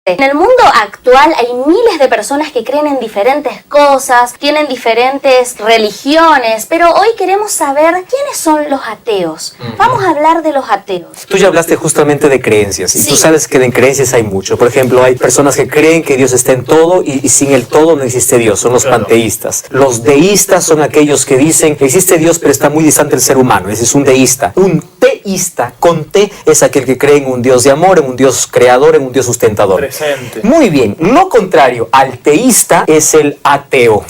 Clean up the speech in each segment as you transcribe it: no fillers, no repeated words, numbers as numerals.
En el mundo actual hay miles de personas que creen en diferentes cosas, tienen diferentes religiones, pero hoy queremos saber quiénes son los ateos. Vamos a hablar de los ateos. Tú ya hablaste justamente de creencias, y tú sabes que en creencias hay mucho. Por ejemplo, hay personas que creen que Dios está en todo y sin el todo no existe Dios, son los panteístas. Los deístas son aquellos que dicen que existe Dios pero está muy distante del ser humano, ese es un deísta. Un teísta, con T, es aquel que cree en un Dios de amor, en un Dios creador, en un Dios sustentador. Muy bien, lo contrario al teísta es el ateo.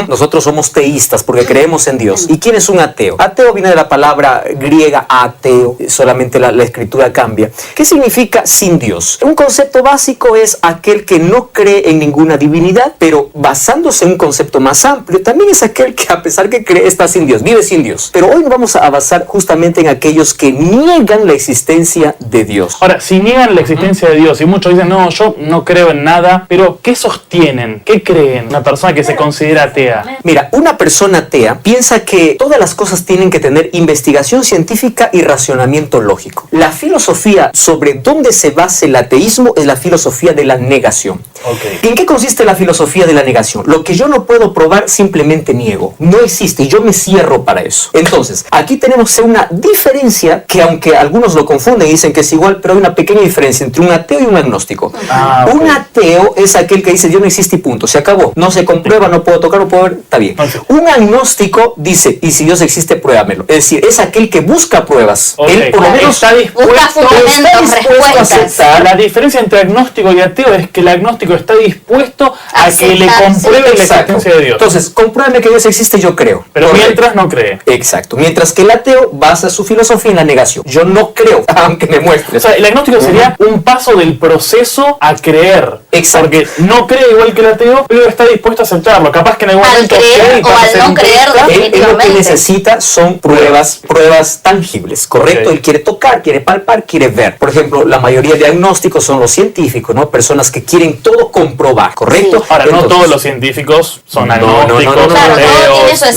Nosotros somos teístas porque creemos en Dios. ¿Y quién es un ateo? Ateo viene de la palabra griega ateo, solamente la escritura cambia. ¿Qué significa sin Dios? Un concepto básico es aquel que no cree en ninguna divinidad, pero basándose en un concepto más amplio, también es aquel que a pesar que cree está sin Dios, vive sin Dios. Pero hoy nos vamos a basar justamente en aquellos que niegan la existencia de Dios. Ahora, si niegan la existencia de Dios, y muchos dicen, no, yo no creo en nada, pero ¿qué sostienen? ¿Qué creen una persona que se considera atea? Mira, una persona atea piensa que todas las cosas tienen que tener investigación científica y racionamiento lógico. La filosofía sobre dónde se basa el ateísmo es la filosofía de la negación. ¿En qué consiste la filosofía de la negación? Lo que yo no puedo probar simplemente niego. No existe y yo me cierro para eso. Entonces, aquí tenemos una diferencia que aunque algunos lo confunden y dicen que es igual, pero hay una pequeña diferencia entre un ateo y un agnóstico. Un ateo es aquel que dice Dios no existe y punto, se acabó. No se comprueba, no puedo tocar, no puedo ver, está bien. Un agnóstico dice, y si Dios existe, pruébamelo. Es decir, es aquel que busca pruebas. Él por lo menos está dispuesto a aceptar. La diferencia entre agnóstico y ateo es que el agnóstico está dispuesto a que le compruebe la existencia de Dios. Entonces, compruébame que Dios existe, yo creo. Pero mientras no cree. Exacto. Mientras que el ateo basa su filosofía en la negación. Yo no creo, aunque me muestres. O sea, el agnóstico sería un paso del proceso a creer. Exacto. Porque no cree igual que el ateo, pero está dispuesto a aceptarlo. Capaz que en algún momento creer o al no creer, él lo que necesita son pruebas tangibles, ¿correcto? Él quiere tocar, quiere palpar, quiere ver. Por ejemplo, la mayoría de agnósticos son los científicos, ¿no? Personas que quieren todo comprobar, ¿correcto? Ahora, no todos los científicos son agnósticos, ateos.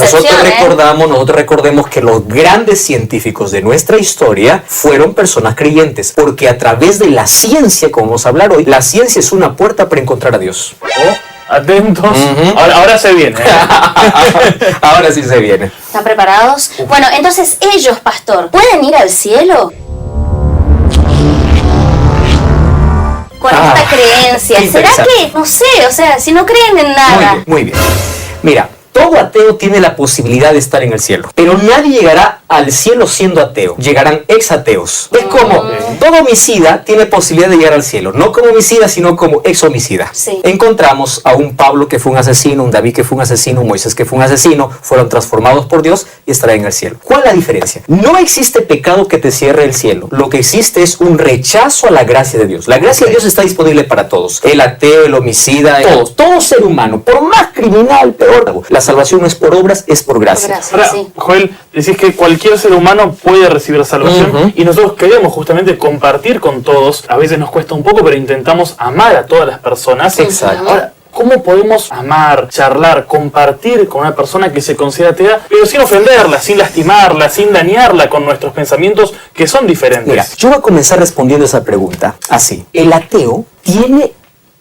Nosotros recordemos que los grandes científicos de nuestra historia fueron personas creyentes, porque a través de la ciencia, como vamos a hablar hoy, la ciencia es una puerta para encontrar a Dios. Atentos. Ahora se viene. Ahora sí se viene. ¿Están preparados? Bueno, entonces ellos, pastor, ¿pueden ir al cielo? Con esta creencia. ¿Será que, no sé, o sea, si no creen en nada? Muy bien. Mira, todo ateo tiene la posibilidad de estar en el cielo, pero nadie llegará al cielo siendo ateo. Llegarán ex-ateos. Es como todo homicida tiene posibilidad de llegar al cielo, no como homicida, sino como ex-homicida. Encontramos a un Pablo que fue un asesino, un David que fue un asesino, un Moisés que fue un asesino, fueron transformados por Dios y estarán en el cielo. ¿Cuál es la diferencia? No existe pecado que te cierre el cielo. Lo que existe es un rechazo a la gracia de Dios. La gracia de Dios está disponible para todos. El ateo, el homicida, todos. Todo ser humano, por más criminal, peor. La salvación no es por obras, es por gracia. Ahora, Joel, decís que cualquier ser humano puede recibir salvación y nosotros queremos justamente compartir con todos. A veces nos cuesta un poco, pero intentamos amar a todas las personas. Exacto. Ahora, ¿cómo podemos amar, charlar, compartir con una persona que se considera atea, pero sin ofenderla, sin lastimarla, sin dañarla con nuestros pensamientos que son diferentes? Mira, yo voy a comenzar respondiendo esa pregunta así. El ateo tiene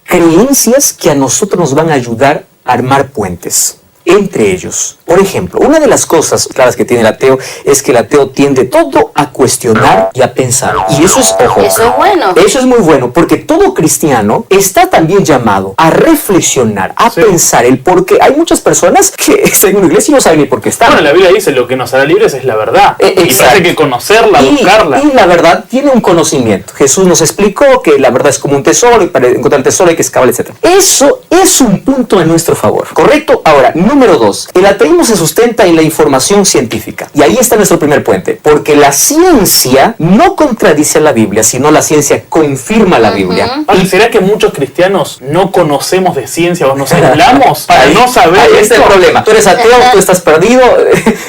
creencias que a nosotros nos van a ayudar a armar puentes entre ellos. Por ejemplo, una de las cosas claras que tiene el ateo es que el ateo tiende todo a cuestionar y a pensar. Y eso es, ojo, eso es bueno. Eso es muy bueno, porque todo cristiano está también llamado a reflexionar, a pensar el por qué. Hay muchas personas que están en una iglesia y no saben ni por qué están. Bueno, la Biblia dice, lo que nos hará libres es la verdad. Y parece que conocerla, buscarla. Y la verdad tiene un conocimiento. Jesús nos explicó que la verdad es como un tesoro y para encontrar el tesoro hay que excavar, etc. Eso es un punto a nuestro favor, ¿correcto? Ahora, número 2, el ateísmo se sustenta en la información científica. Y ahí está nuestro primer puente, porque la ciencia no contradice a la Biblia, sino la ciencia confirma la Biblia. ¿Y será que muchos cristianos no conocemos de ciencia o nos hablamos para no saber esto? Ahí está el problema. Tú eres ateo, tú estás perdido,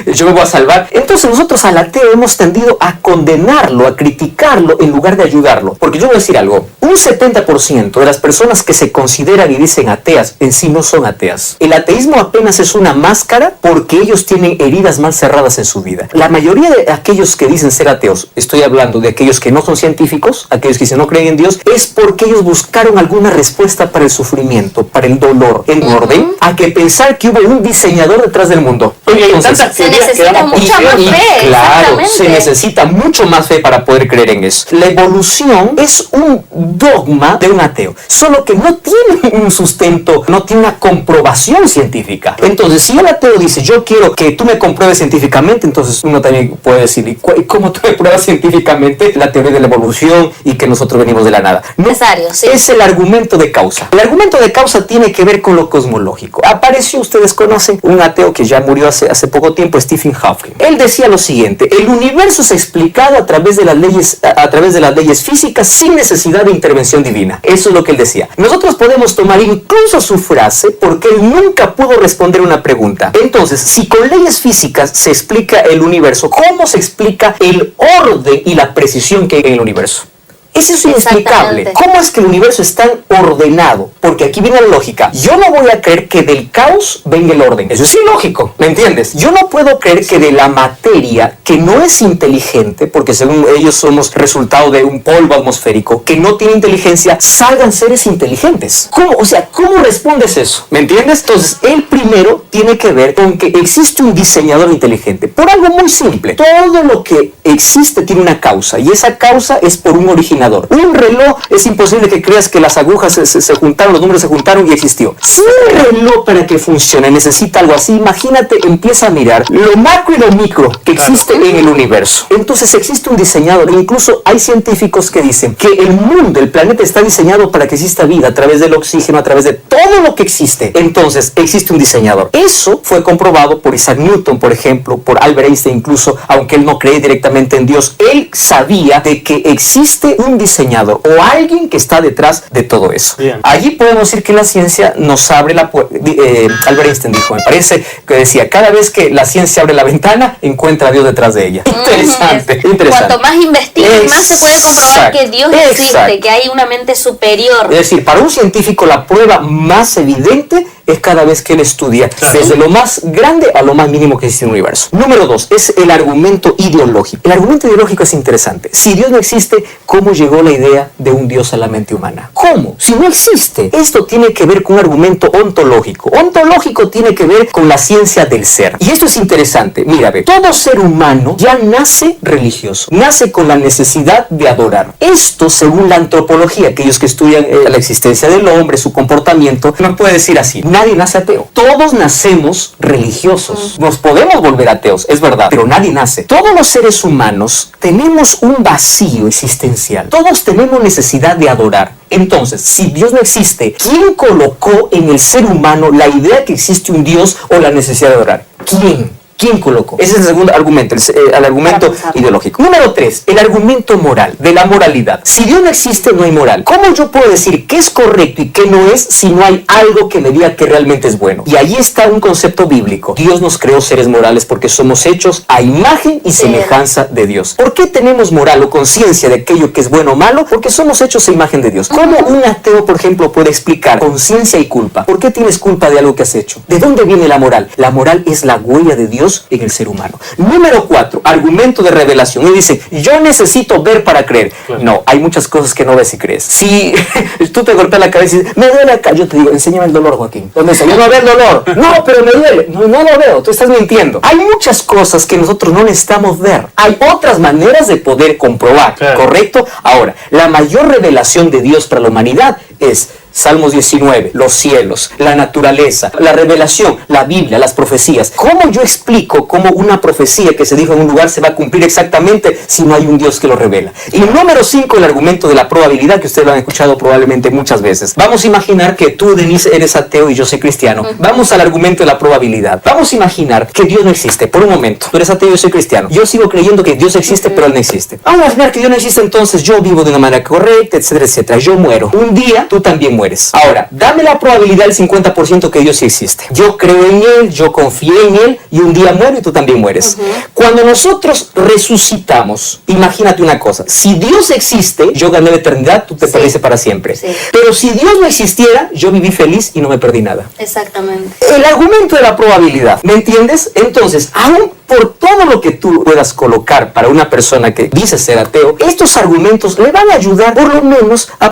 yo me voy a salvar. Entonces nosotros al ateo hemos tendido a condenarlo, a criticarlo en lugar de ayudarlo. Porque yo voy a decir algo, un 70% de las personas que se consideran y dicen ateas en sí no son ateas. El ateísmo apenas personas es una máscara porque ellos tienen heridas mal cerradas en su vida. La mayoría de aquellos que dicen ser ateos, estoy hablando de aquellos que no son científicos, aquellos que dicen no creen en Dios, es porque ellos buscaron alguna respuesta para el sufrimiento, para el dolor, en orden a que pensar que hubo un diseñador detrás del mundo. Entonces, se necesita mucha más fe. Claro, se necesita mucho más fe para poder creer en eso. La evolución es un dogma de un ateo, solo que no tiene un sustento, no tiene una comprobación científica. Entonces, si el ateo dice, yo quiero que tú me compruebes científicamente, entonces uno también puede decir, ¿y cómo tú me pruebas científicamente la teoría de la evolución y que nosotros venimos de la nada? No, sí. Es el argumento de causa. El argumento de causa tiene que ver con lo cosmológico. Apareció, ustedes conocen, un ateo que ya murió hace poco tiempo, Stephen Hawking. Él decía lo siguiente: el universo es explicado a través de las leyes físicas sin necesidad de intervención divina. Eso es lo que él decía. Nosotros podemos tomar incluso su frase porque él nunca pudo responder una pregunta. Entonces, si con leyes físicas se explica el universo, ¿cómo se explica el orden y la precisión que hay en el universo? Eso es inexplicable. ¿Cómo es que el universo es tan ordenado? Porque aquí viene la lógica. Yo no voy a creer que del caos venga el orden. Eso es ilógico, ¿me entiendes? Yo no puedo creer que de la materia, que no es inteligente, porque según ellos somos resultado de un polvo atmosférico, que no tiene inteligencia, salgan seres inteligentes. ¿Cómo? O sea, ¿cómo respondes eso? ¿Me entiendes? Entonces, el primero tiene que ver con que existe un diseñador inteligente. Por algo muy simple. Todo lo que existe tiene una causa, y esa causa es por un originador. Un reloj, es imposible que creas que las agujas se juntaron, los números se juntaron y existió. Si un reloj para que funcione necesita algo así, imagínate, empieza a mirar lo macro y lo micro que existe en el universo. Entonces existe un diseñador, e incluso hay científicos que dicen que el mundo, el planeta está diseñado para que exista vida a través del oxígeno, a través de todo lo que existe. Entonces existe un diseñador. Eso fue comprobado por Isaac Newton, por ejemplo, por Albert Einstein, incluso, aunque él no cree directamente en Dios, él sabía de que existe un diseñador o alguien que está detrás de todo eso. Bien. Allí podemos decir que la ciencia nos abre la puerta. Albert Einstein dijo, me parece que decía, cada vez que la ciencia abre la ventana, encuentra a Dios detrás de ella. Interesante. Cuanto más investigues, más se puede comprobar que Dios existe, que hay una mente superior. Es decir, para un científico la prueba más evidente es cada vez que él estudia, desde lo más grande a lo más mínimo que existe en el universo. Número 2, es el argumento ideológico. El argumento ideológico es interesante. Si Dios no existe, ¿cómo llegó la idea de un Dios a la mente humana? ¿Cómo? Si no existe. Esto tiene que ver con un argumento ontológico. Ontológico tiene que ver con la ciencia del ser. Y esto es interesante. Mira, ve, todo ser humano ya nace religioso. Nace con la necesidad de adorar. Esto, según la antropología, aquellos que estudian la existencia del hombre, su comportamiento, no puede decir así. Nadie nace ateo. Todos nacemos religiosos. Nos podemos volver ateos, es verdad, pero nadie nace. Todos los seres humanos tenemos un vacío existencial. Todos tenemos necesidad de adorar. Entonces, si Dios no existe, ¿quién colocó en el ser humano la idea que existe un Dios o la necesidad de adorar? ¿Quién? ¿Quién colocó? Ese es el segundo argumento, el argumento ideológico. Número 3, el argumento moral, de la moralidad. Si Dios no existe, no hay moral. ¿Cómo yo puedo decir qué es correcto y qué no es si no hay algo que me diga que realmente es bueno? Y ahí está un concepto bíblico. Dios nos creó seres morales porque somos hechos a imagen y semejanza de Dios. ¿Por qué tenemos moral o conciencia de aquello que es bueno o malo? Porque somos hechos a imagen de Dios. ¿Cómo un ateo, por ejemplo, puede explicar conciencia y culpa? ¿Por qué tienes culpa de algo que has hecho? ¿De dónde viene la moral? La moral es la huella de Dios en el ser humano. Número 4, argumento de revelación. Y dice, yo necesito ver para creer. Claro. No, hay muchas cosas que no ves y crees. Si tú te golpeas la cabeza y dices, me duele acá, yo te digo, enséñame el dolor, Joaquín. ¿Dónde está? Yo no veo el dolor. No, pero me duele. No lo veo, tú estás mintiendo. Hay muchas cosas que nosotros no necesitamos ver. Hay otras maneras de poder comprobar, claro. ¿Correcto? Ahora, la mayor revelación de Dios para la humanidad es Salmos 19, los cielos, la naturaleza, la revelación, la Biblia, las profecías. ¿Cómo yo explico cómo una profecía que se dijo en un lugar se va a cumplir exactamente si no hay un Dios que lo revela? Y número 5, el argumento de la probabilidad, que ustedes lo han escuchado probablemente muchas veces. Vamos a imaginar que tú, Denise, eres ateo y yo soy cristiano. Vamos al argumento de la probabilidad. Vamos a imaginar que Dios no existe. Por un momento, tú eres ateo y yo soy cristiano. Yo sigo creyendo que Dios existe, pero Él no existe. Vamos a imaginar que Dios no existe, entonces yo vivo de una manera correcta, etcétera, etcétera. Yo muero. Un día, tú también mueres. mueres. Ahora, dame la probabilidad del 50% que Dios sí existe. Yo creo en Él, yo confío en Él y un día muero y tú también mueres. Cuando nosotros resucitamos, imagínate una cosa, si Dios existe, yo gané la eternidad, tú te perdiste para siempre. Pero si Dios no existiera, yo viví feliz y no me perdí nada. Exactamente. El argumento de la probabilidad, ¿me entiendes? Entonces, aún por todo lo que tú puedas colocar para una persona que dice ser ateo, estos argumentos le van a ayudar por lo menos a